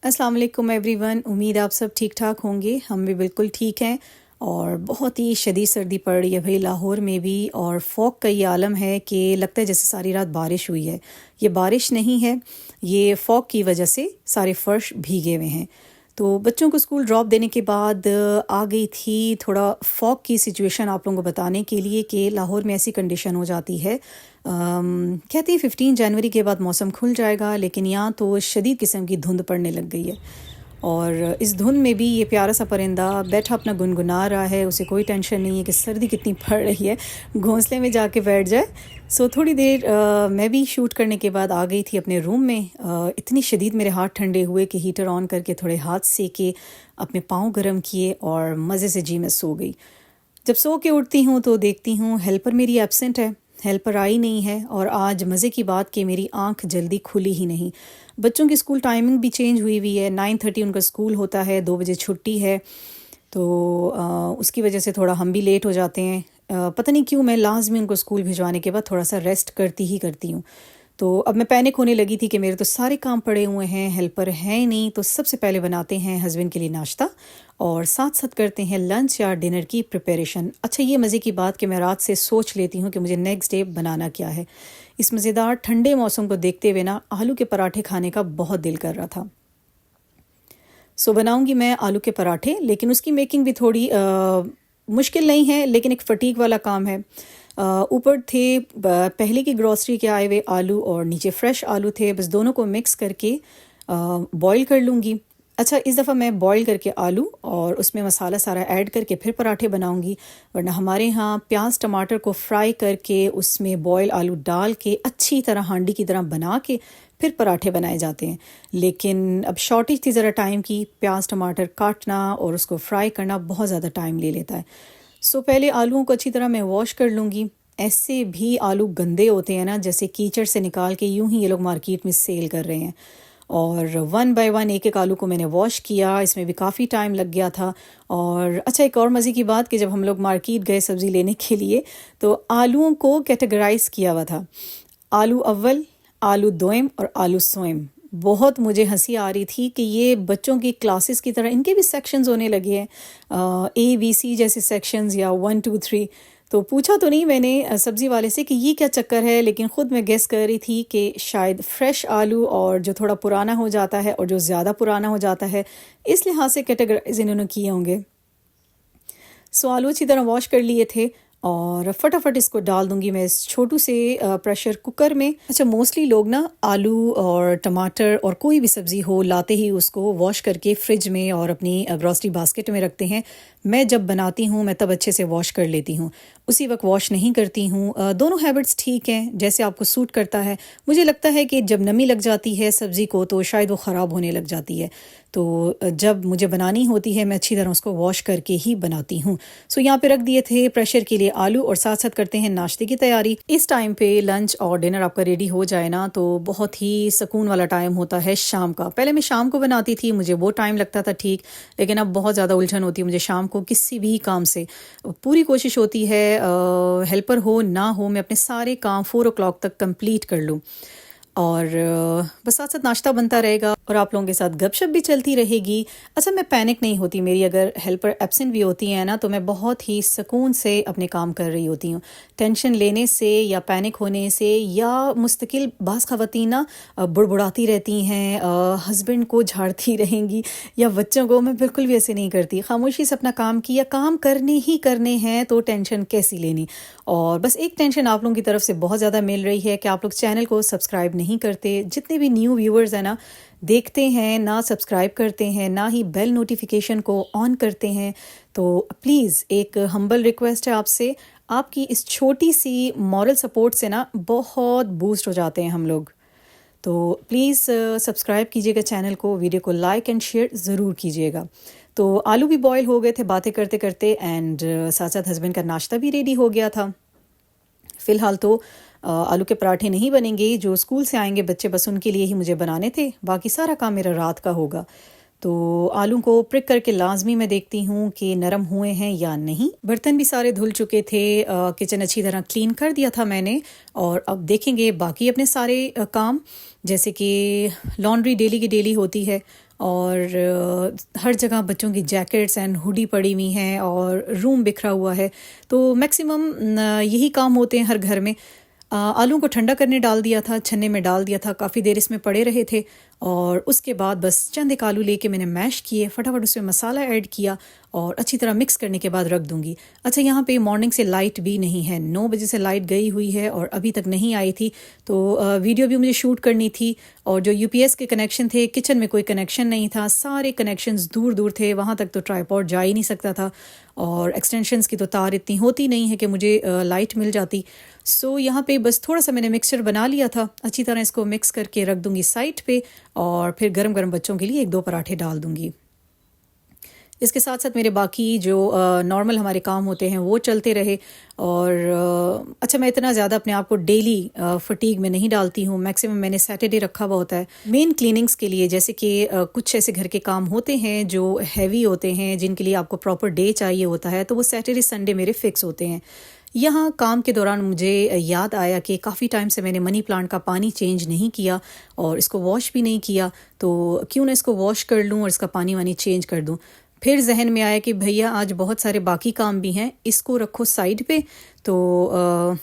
अस्सलाम वालेकुम एवरीवन। उम्मीद आप सब ठीक ठाक होंगे। हम भी बिल्कुल ठीक हैं और बहुत ही शदीद सर्दी पड़ रही है भाई लाहौर में भी, और फॉग का ये आलम है कि लगता है जैसे सारी रात बारिश हुई है। ये बारिश नहीं है, ये फॉग की वजह से सारे फर्श भीगे हुए हैं। तो बच्चों को स्कूल ड्रॉप देने के बाद आ गई थी थोड़ा फॉग की सिचुएशन आप लोगों को बताने के लिए कि लाहौर में ऐसी कंडीशन हो जाती है। कहते हैं 15 जनवरी के बाद मौसम खुल जाएगा, लेकिन यहाँ तो शदीद किस्म की धुंध पड़ने लग गई है। और इस धुंध में भी ये प्यारा सा परिंदा बैठा अपना गुनगुना रहा है, उसे कोई टेंशन नहीं है कि सर्दी कितनी पड़ रही है, घोंसले में जाके बैठ जाए। सो थोड़ी देर मैं भी शूट करने के बाद आ गई थी अपने रूम में। इतनी शदीद मेरे हाथ ठंडे हुए कि हीटर ऑन करके थोड़े हाथ सेके, अपने पाँव गर्म किए और मज़े से जी मैं सो गई। जब सो के उठती हूँ तो देखती हूँ हेल्पर मेरी एब्सेंट है, हेल्पर आई नहीं है। और आज मज़े की बात कि मेरी आंख जल्दी खुली ही नहीं। बच्चों की स्कूल टाइमिंग भी चेंज हुई है, 9:30 उनका स्कूल होता है, 2 बजे छुट्टी है। तो उसकी वजह से थोड़ा हम भी लेट हो जाते हैं। पता नहीं क्यों मैं लाजमी उनको स्कूल भिजवाने के बाद थोड़ा सा रेस्ट करती हूँ। तो अब मैं पैनिक होने लगी थी कि मेरे तो सारे काम पड़े हुए हैं, हेल्पर है नहीं। तो सबसे पहले बनाते हैं हस्बैंड के लिए नाश्ता और साथ साथ करते हैं लंच या डिनर की प्रिपरेशन। अच्छा, ये मज़े की बात कि मैं रात से सोच लेती हूँ कि मुझे नेक्स्ट डे बनाना क्या है। इस मज़ेदार ठंडे मौसम को देखते हुए ना आलू के पराठे खाने का बहुत दिल कर रहा था। सो बनाऊंगी मैं आलू के पराठे, लेकिन उसकी मेकिंग भी थोड़ी मुश्किल नहीं है, लेकिन एक फटीक वाला काम है। ऊपर थे पहले की ग्रॉसरी के आए हुए आलू और नीचे फ्रेश आलू थे, बस दोनों को मिक्स करके बॉईल कर लूँगी। अच्छा, इस दफ़ा मैं बॉईल करके आलू और उसमें मसाला सारा ऐड करके फिर पराठे बनाऊंगी, वरना हमारे यहाँ प्याज टमाटर को फ्राई करके उसमें बॉईल आलू डाल के अच्छी तरह हांडी की तरह बना के फिर पराठे बनाए जाते हैं। लेकिन अब शॉर्टेज थी ज़रा टाइम की, प्याज टमाटर काटना और उसको फ्राई करना बहुत ज़्यादा टाइम ले लेता है। सो पहले आलूओं को अच्छी तरह मैं वॉश कर लूँगी। ऐसे भी आलू गंदे होते हैं ना, जैसे कीचड़ से निकाल के यूं ही ये लोग मार्केट में सेल कर रहे हैं। और 1 बाय 1 एक एक आलू को मैंने वॉश किया, इसमें भी काफ़ी टाइम लग गया था। और अच्छा, एक और मज़े की बात कि जब हम लोग मार्केट गए सब्ज़ी लेने के लिए तो आलूओं को कैटेगराइज किया हुआ था, आलू अव्वल, आलू दोयम और आलू सोयम। बहुत मुझे हंसी आ रही थी कि ये बच्चों की क्लासेस की तरह इनके भी सेक्शंस होने लगे हैं, ABC जैसे सेक्शंस या 1 2 3। तो पूछा तो नहीं मैंने सब्ज़ी वाले से कि ये क्या चक्कर है, लेकिन ख़ुद मैं गेस कर रही थी कि शायद फ्रेश आलू और जो थोड़ा पुराना हो जाता है और जो ज़्यादा पुराना हो जाता है, इस लिहाज से कैटेगराइज इन्होंने किए होंगे। सो आलू अच्छी तरह वॉश कर लिए थे और फटाफट इसको डाल दूंगी मैं इस छोटू से प्रेशर कुकर में। अच्छा, मोस्टली लोग ना आलू और टमाटर और कोई भी सब्ज़ी हो लाते ही उसको वॉश करके फ्रिज में और अपनी ग्रॉसरी बास्केट में रखते हैं। मैं जब बनाती हूँ मैं तब अच्छे से वॉश कर लेती हूँ, उसी वक्त वॉश नहीं करती हूँ। दोनों हैबिट्स ठीक हैं, जैसे आपको सूट करता है। मुझे लगता है कि जब नमी लग जाती है सब्ज़ी को तो शायद वो ख़राब होने लग जाती है। तो जब मुझे बनानी होती है मैं अच्छी तरह उसको वॉश करके ही बनाती हूँ। सो यहाँ पे रख दिए थे प्रेशर के लिए आलू और साथ साथ करते हैं नाश्ते की तैयारी। इस टाइम पे लंच और डिनर आपका रेडी हो जाए ना तो बहुत ही सुकून वाला टाइम होता है शाम का। पहले मैं शाम को बनाती थी, मुझे वो टाइम लगता था ठीक, लेकिन अब बहुत ज़्यादा उलझन होती है मुझे शाम को किसी भी काम से। पूरी कोशिश होती है हेल्पर हो ना हो मैं अपने सारे काम 4 o'clock तक कंप्लीट कर लूँ, और बस साथ साथ नाश्ता बनता रहेगा और आप लोगों के साथ गपशप भी चलती रहेगी। अच्छा, मैं पैनिक नहीं होती, मेरी अगर हेल्पर एब्सेंट भी होती हैं ना तो मैं बहुत ही सुकून से अपने काम कर रही होती हूँ। टेंशन लेने से या पैनिक होने से या मुस्तकिल बाज़ ख़वातीन ना बुड़बुड़ाती रहती हैं, हस्बैंड को झाड़ती रहेंगी या बच्चों को, मैं बिल्कुल भी ऐसे नहीं करती। खामोशी से अपना काम किया, काम करने ही करने हैं तो टेंशन कैसी लेनी। और बस एक टेंशन आप लोगों की तरफ से बहुत ज़्यादा मिल रही है कि आप लोग चैनल को सब्सक्राइब नहीं करते। जितने भी न्यू व्यूअर्स हैं ना, देखते हैं ना सब्सक्राइब करते हैं ना ही बेल नोटिफिकेशन को ऑन करते हैं। तो प्लीज़ एक हम्बल रिक्वेस्ट है आपसे, आपकी इस छोटी सी मॉरल सपोर्ट से ना बहुत बूस्ट हो जाते हैं हम लोग। तो प्लीज़ सब्सक्राइब कीजिएगा चैनल को, वीडियो को लाइक एंड शेयर ज़रूर कीजिएगा। तो आलू भी बॉयल हो गए थे बातें करते करते, एंड साथ साथ हस्बैंड का नाश्ता भी रेडी हो गया था। फ़िलहाल तो आलू के पराठे नहीं बनेंगे, जो स्कूल से आएंगे बच्चे बस उनके लिए ही मुझे बनाने थे, बाकी सारा काम मेरा रात का होगा। तो आलू को प्रिक करके लाजमी मैं देखती हूँ कि नरम हुए हैं या नहीं। बर्तन भी सारे धुल चुके थे, किचन अच्छी तरह क्लीन कर दिया था मैंने। और अब देखेंगे बाकी अपने सारे काम, जैसे कि लॉन्ड्री डेली की डेली होती है اور ہر جگہ بچوں کی جیکٹس اینڈ ہوڈی پڑی ہوئی ہیں اور روم بکھرا ہوا ہے. تو میکسیمم یہی کام ہوتے ہیں ہر گھر میں. آلو کو ٹھنڈا کرنے ڈال دیا تھا, چھننے میں ڈال دیا تھا, کافی دیر اس میں پڑے رہے تھے, اور اس کے بعد بس چند ایک آلو لے کے میں نے میش کیے, فٹافٹ اس میں مسالہ ایڈ کیا اور اچھی طرح مکس کرنے کے بعد رکھ دوں گی. اچھا, یہاں پہ مارننگ سے لائٹ بھی نہیں ہے, 9 بجے سے لائٹ گئی ہوئی ہے اور ابھی تک نہیں آئی تھی. تو ویڈیو بھی مجھے شوٹ کرنی تھی, اور جو یو پی ایس کے کنیکشن تھے, کچن میں کوئی کنیکشن نہیں تھا, سارے کنیکشنز دور دور تھے, وہاں تک تو ٹرائی پوڈ جا ہی نہیں سکتا تھا, اور ایکسٹینشنز کی تو تار اتنی ہوتی نہیں ہے کہ مجھے لائٹ مل جاتی. سو یہاں پہ بس تھوڑا سا میں نے مکسچر بنا لیا تھا, اچھی طرح اس کو مکس کر کے رکھ دوں گی سائڈ پہ, اور پھر گرم گرم بچوں کے لیے 1-2 پراٹھے ڈال دوں گی. اس کے ساتھ ساتھ میرے باقی جو نارمل ہمارے کام ہوتے ہیں وہ چلتے رہے. اور اچھا, میں اتنا زیادہ اپنے آپ کو ڈیلی فٹیگ میں نہیں ڈالتی ہوں, میکسیمم میں نے سیٹرڈے رکھا ہوا ہوتا ہے مین کلیننگس کے لیے. جیسے کہ کچھ ایسے گھر کے کام ہوتے ہیں جو ہیوی ہوتے ہیں, جن کے لیے آپ کو پراپر ڈے چاہیے ہوتا ہے, تو وہ سیٹرڈے سنڈے میرے فکس ہوتے ہیں. یہاں کام کے دوران مجھے یاد آیا کہ کافی ٹائم سے میں نے منی پلانٹ کا پانی چینج نہیں کیا اور اس کو واش بھی نہیں کیا, تو کیوں نہ اس کو واش کر لوں اور اس کا پانی چینج کر دوں. پھر ذہن میں آیا کہ بھیا آج بہت سارے باقی کام بھی ہیں, اس کو رکھو سائڈ پہ. تو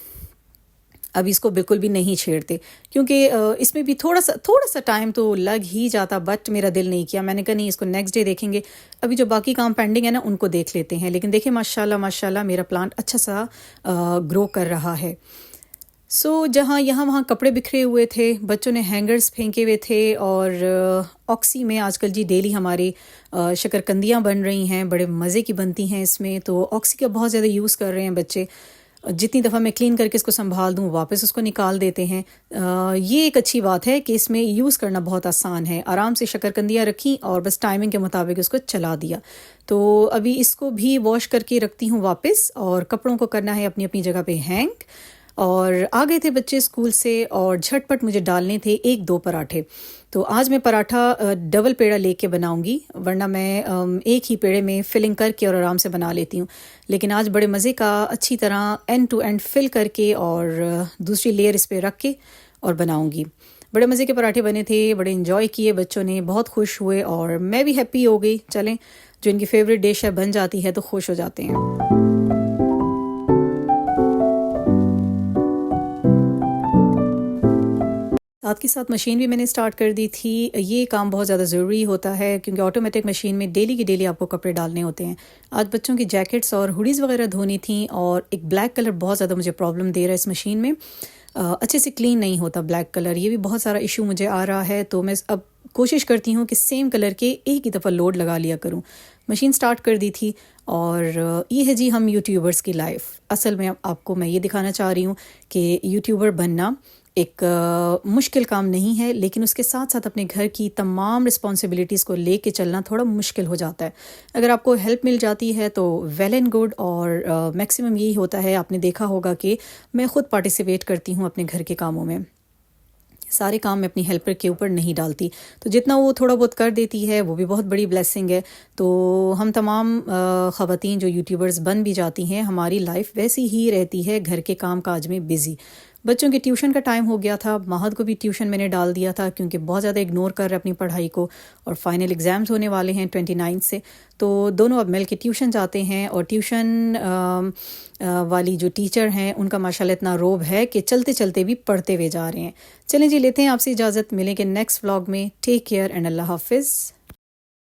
اب اس کو بالکل بھی نہیں چھیڑتے, کیونکہ اس میں بھی تھوڑا سا ٹائم تو لگ ہی جاتا, بٹ میرا دل نہیں کیا. میں نے کہا نہیں, اس کو نیکسٹ ڈے دیکھیں گے, ابھی جو باقی کام پینڈنگ ہے نا ان کو دیکھ لیتے ہیں. لیکن دیکھیں ماشاءاللہ میرا پلانٹ اچھا سا گرو کر رہا ہے. سو جہاں یہاں وہاں کپڑے بکھرے ہوئے تھے, بچوں نے ہینگرز پھینکے ہوئے تھے, اور آکسی میں آج کل جی ڈیلی ہماری شکرکندیاں بن رہی ہیں, بڑے مزے کی بنتی ہیں اس میں, تو آکسی کا بہت زیادہ یوز کر رہے ہیں بچے. جتنی دفعہ میں کلین کر کے اس کو سنبھال دوں واپس اس کو نکال دیتے ہیں. یہ ایک اچھی بات ہے کہ اس میں یوز کرنا بہت آسان ہے. آرام سے شکرکندیاں رکھیں اور بس ٹائمنگ کے مطابق اس کو چلا دیا. تو ابھی اس کو بھی واش کر کے رکھتی ہوں واپس, اور کپڑوں کو کرنا ہے اپنی اپنی جگہ پہ ہینگ. اور آ گئے تھے بچے اسکول سے, اور جھٹ پٹ مجھے ڈالنے تھے 1-2 پراٹھے. تو آج میں پراٹھا ڈبل پیڑا لے کے بناؤں گی, ورنہ میں ایک ہی پیڑے میں فلنگ کر کے اور آرام سے بنا لیتی ہوں. لیکن آج بڑے مزے کا اچھی طرح اینڈ ٹو اینڈ فل کر کے اور دوسری لیئر اس پہ رکھ کے اور بناؤں گی. بڑے مزے کے پراٹھے بنے تھے, بڑے انجوائے کیے بچوں نے, بہت خوش ہوئے, اور میں بھی ہیپی ہو گئی. چلیں, جو ان کی فیوریٹ ڈش ہے بن جاتی ہے تو خوش ہو جاتے ہیں. ساتھ کے ساتھ مشین بھی میں نے سٹارٹ کر دی تھی. یہ کام بہت زیادہ ضروری ہوتا ہے, کیونکہ آٹومیٹک مشین میں ڈیلی کی ڈیلی آپ کو کپڑے ڈالنے ہوتے ہیں. آج بچوں کی جیکٹس اور ہوڈیز وغیرہ دھونی تھیں, اور ایک بلیک کلر بہت زیادہ مجھے پرابلم دے رہا ہے اس مشین میں, اچھے سے کلین نہیں ہوتا بلیک کلر. یہ بھی بہت سارا ایشو مجھے آ رہا ہے, تو میں اب کوشش کرتی ہوں کہ سیم کلر کے ایک ہی دفعہ لوڈ لگا لیا کروں. مشین سٹارٹ کر دی تھی, اور یہ ہے جی ہم یوٹیوبرز کی لائف. اصل میں آپ کو میں یہ دکھانا چاہ رہی ہوں کہ یوٹیوبر بننا ایک مشکل کام نہیں ہے, لیکن اس کے ساتھ ساتھ اپنے گھر کی تمام رسپانسبلٹیز کو لے کے چلنا تھوڑا مشکل ہو جاتا ہے. اگر آپ کو ہیلپ مل جاتی ہے تو ویل اینڈ گڈ, اور میکسیمم یہی ہوتا ہے. آپ نے دیکھا ہوگا کہ میں خود پارٹیسپیٹ کرتی ہوں اپنے گھر کے کاموں میں, سارے کام میں اپنی ہیلپر کے اوپر نہیں ڈالتی, تو جتنا وہ تھوڑا بہت کر دیتی ہے وہ بھی بہت بڑی بلیسنگ ہے. تو ہم تمام خواتین جو یوٹیوبرز بن بھی جاتی ہیں, ہماری لائف ویسی ہی رہتی ہے گھر کے کام کاج میں بزی. بچوں کے ٹیوشن کا ٹائم ہو گیا تھا, مہد کو بھی ٹیوشن میں نے ڈال دیا تھا, کیونکہ بہت زیادہ اگنور کر رہے اپنی پڑھائی کو, اور فائنل ایگزامز ہونے والے ہیں 29 سے. تو دونوں اب مل کے ٹیوشن جاتے ہیں, اور ٹیوشن والی جو ٹیچر ہیں ان کا ماشاءاللہ اتنا روب ہے کہ چلتے چلتے بھی پڑھتے ہوئے جا رہے ہیں. چلیں جی, لیتے ہیں آپ سے اجازت, ملیں گے نیکسٹ ولاگ میں. ٹیک کیئر اینڈ اللہ حافظ.